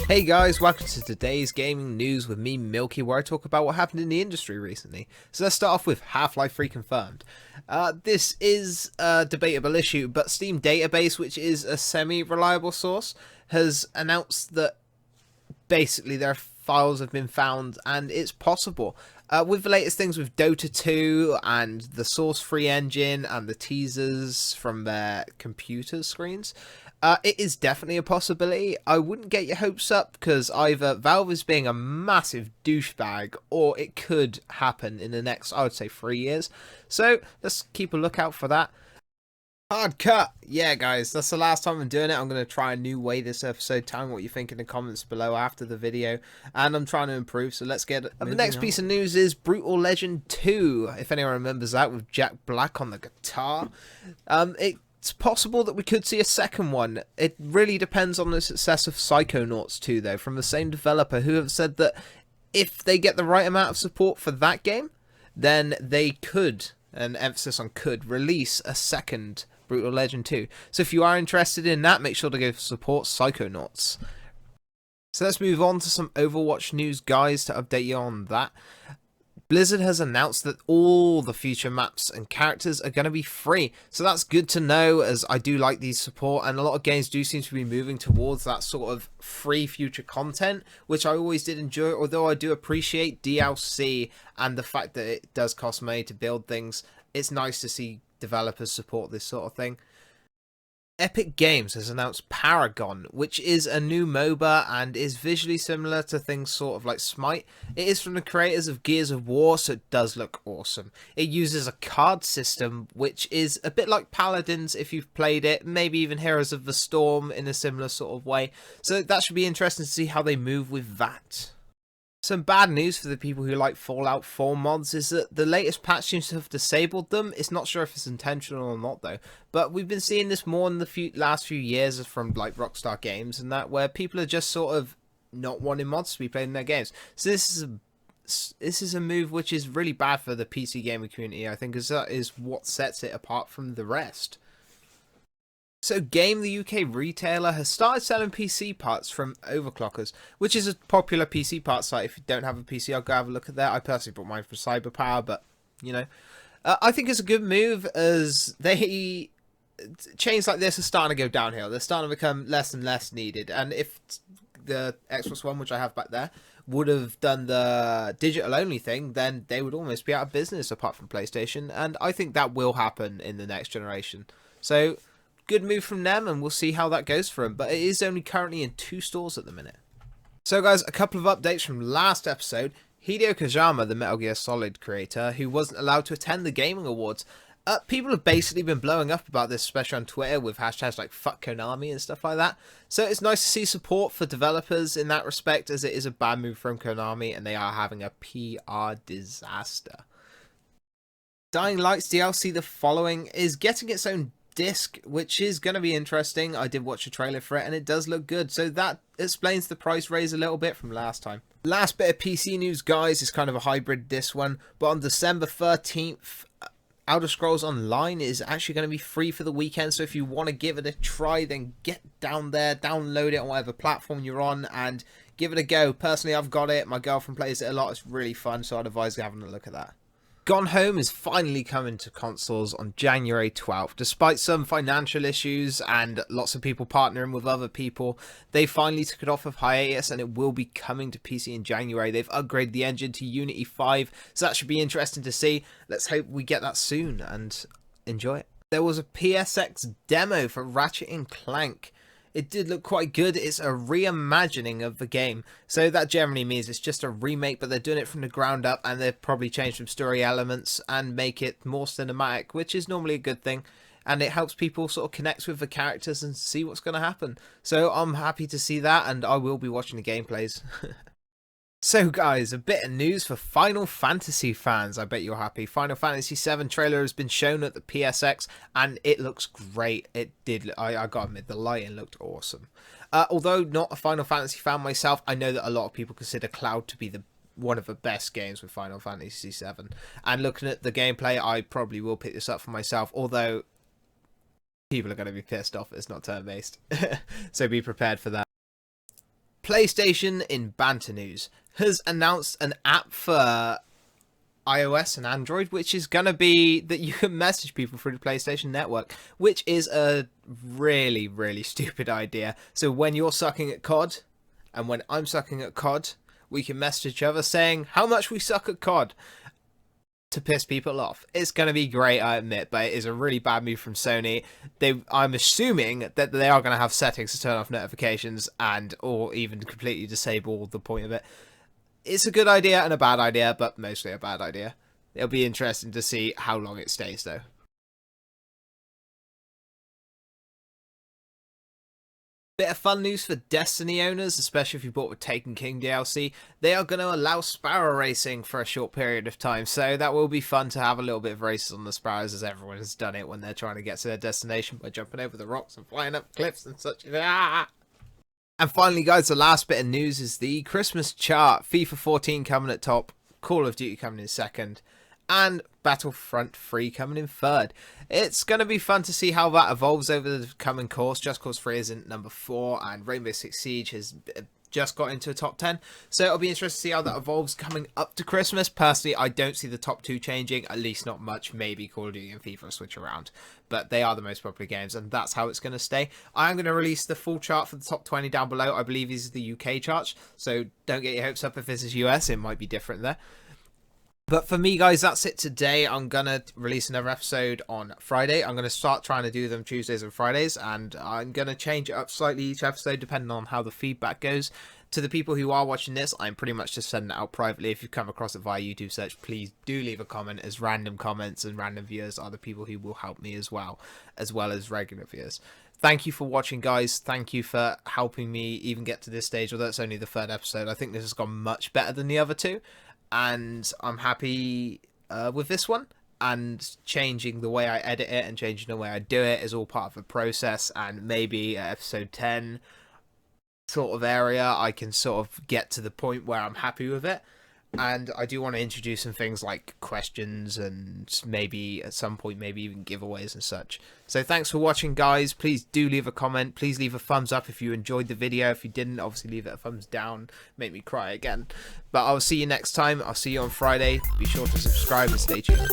Hey guys, welcome to today's gaming news with me, Milky, where I talk about what happened in the industry recently. So let's start off with Half-Life 3 confirmed. This is a debatable issue, but Steam Database, which is a semi-reliable source, has announced that basically their files have been found and it's possible. With the latest things with Dota 2 and the Source Free engine and the teasers from their computer screens, it is definitely a possibility. I wouldn't get your hopes up because either Valve is being a massive douchebag or it could happen in the next, I would say, 3 years. So let's keep a lookout for that. Hard cut. Yeah, guys, that's the last time I'm doing it. I'm going to try a new way this episode. Tell me what you think in the comments below after the video. And I'm trying to improve, so let's get it. The next piece of news is Brutal Legend 2. If anyone remembers that, with Jack Black on the guitar. It's possible that we could see a second one. It really depends on the success of Psychonauts 2, though, from the same developer, who have said that if they get the right amount of support for that game, then they could, and emphasis on could, release a second Brutal Legend 2. So if you are interested in that, make sure to go support Psychonauts. So let's move on to some Overwatch news, guys, to update you on that. Blizzard has announced that all the future maps and characters are going to be free. So that's good to know, as I do like these support, and a lot of games do seem to be moving towards that sort of free future content, which I always did enjoy, although I do appreciate DLC and the fact that it does cost money to build things. It's nice to see developers support this sort of thing. Epic Games has announced Paragon, which is a new MOBA and is visually similar to things sort of like Smite. It is from the creators of Gears of War, so it does look awesome. It uses a card system, which is a bit like Paladins if you've played it, maybe even Heroes of the Storm in a similar sort of way. So that should be interesting to see how they move with that. Some bad news for the people who like Fallout 4 mods is that the latest patch seems to have disabled them. It's not sure if it's intentional or not, though. But we've been seeing this more in the last few years from like Rockstar Games and that, where people are just sort of not wanting mods to be played in their games. So this is a move which is really bad for the PC gaming community, I think, because that is what sets it apart from the rest. So Game, the UK retailer, has started selling PC parts from Overclockers, which is a popular PC parts site. If you don't have a PC, I'll go have a look at that. I personally bought mine for Cyberpower, but, you know. I think it's a good move, as chains like this are starting to go downhill. They're starting to become less and less needed. And if the Xbox One, which I have back there, would have done the digital-only thing, then they would almost be out of business apart from PlayStation. And I think that will happen in the next generation. So good move from them, and we'll see how that goes for them. But it is only currently in 2 stores at the minute. So guys, a couple of updates from last episode. Hideo Kojima, the Metal Gear Solid creator, who wasn't allowed to attend the gaming awards. People have basically been blowing up about this, especially on Twitter, with hashtags like fuck Konami and stuff like that. So it's nice to see support for developers in that respect, as it is a bad move from Konami, and they are having a PR disaster. Dying Light's DLC, The Following, is getting its own disc, which is going to be interesting. I did watch a trailer for it and it does look good, so that explains the price raise a little bit from last time. Last bit of PC news, guys, is kind of a hybrid this one, but on December 13th, Elder Scrolls Online is actually going to be free for the weekend, so if you want to give it a try, then get down there, download it on whatever platform you're on and give it a go. Personally, I've got it, my girlfriend plays it a lot, it's really fun, so I'd advise having a look at that. Gone Home is finally coming to consoles on January 12th. Despite some financial issues and lots of people partnering with other people, they finally took it off of hiatus and it will be coming to PC in January. They've upgraded the engine to Unity 5, so that should be interesting to see. Let's hope we get that soon and enjoy it. There was a PSX demo for Ratchet and Clank. It did look quite good. It's a reimagining of the game. So that generally means it's just a remake, but they're doing it from the ground up, and they've probably changed some story elements and make it more cinematic, which is normally a good thing. And it helps people sort of connect with the characters and see what's going to happen. So I'm happy to see that, and I will be watching the gameplays. So guys, a bit of news for Final Fantasy fans. I bet you're happy. Final Fantasy VII trailer has been shown at the PSX and it looks great. It did. I gotta admit, the lighting looked awesome. Although not a Final Fantasy fan myself, I know that a lot of people consider Cloud to be one of the best games with Final Fantasy VII. And looking at the gameplay, I probably will pick this up for myself. Although people are going to be pissed off it's not turn-based. So be prepared for that. PlayStation, in banter news, has announced an app for iOS and Android, which is going to be that you can message people through the PlayStation Network, which is a really, really stupid idea. So when you're sucking at COD, and when I'm sucking at COD, we can message each other saying how much we suck at COD to piss people off. It's going to be great, I admit, but it is a really bad move from Sony. I'm assuming that they are going to have settings to turn off notifications or even completely disable the point of it. It's a good idea and a bad idea, but mostly a bad idea. It'll be interesting to see how long it stays, though. Bit of fun news for Destiny owners, especially if you bought the Taken King DLC. They are going to allow Sparrow racing for a short period of time, so that will be fun to have a little bit of races on the Sparrows, as everyone has done it when they're trying to get to their destination by jumping over the rocks and flying up cliffs and such. And finally, guys, the last bit of news is the Christmas chart. FIFA 14 coming at top, Call of Duty coming in second, and Battlefront 3 coming in third. It's going to be fun to see how that evolves over the coming course. Just Cause 3 is in number 4, and Rainbow Six Siege has just got into a top 10. So it'll be interesting to see how that evolves coming up to Christmas. Personally, I don't see the top 2 changing, at least not much. Maybe Call of Duty and FIFA will switch around, but they are the most popular games, and that's how it's going to stay. I am going to release the full chart for the top 20 down below. I believe these are the UK charts, so don't get your hopes up if this is US. It might be different there. But for me, guys, that's it today. I'm going to release another episode on Friday. I'm going to start trying to do them Tuesdays and Fridays, and I'm going to change it up slightly each episode depending on how the feedback goes. To the people who are watching this, I'm pretty much just sending it out privately. If you come across it via YouTube search, please do leave a comment, as random comments and random viewers are the people who will help me as well as regular viewers. Thank you for watching, guys. Thank you for helping me even get to this stage, although it's only the 3rd episode. I think this has gone much better than the other 2. And I'm happy with this one, and changing the way I edit it and changing the way I do it is all part of a process, and maybe at episode 10 sort of area I can sort of get to the point where I'm happy with it. And I do want to introduce some things like questions and maybe at some point maybe even giveaways and such. So thanks for watching, guys. Please do leave a comment. Please leave a thumbs up if you enjoyed the video. If you didn't, obviously leave it a thumbs down. Make me cry again. But I'll see you next time. I'll see you on Friday. Be sure to subscribe and stay tuned.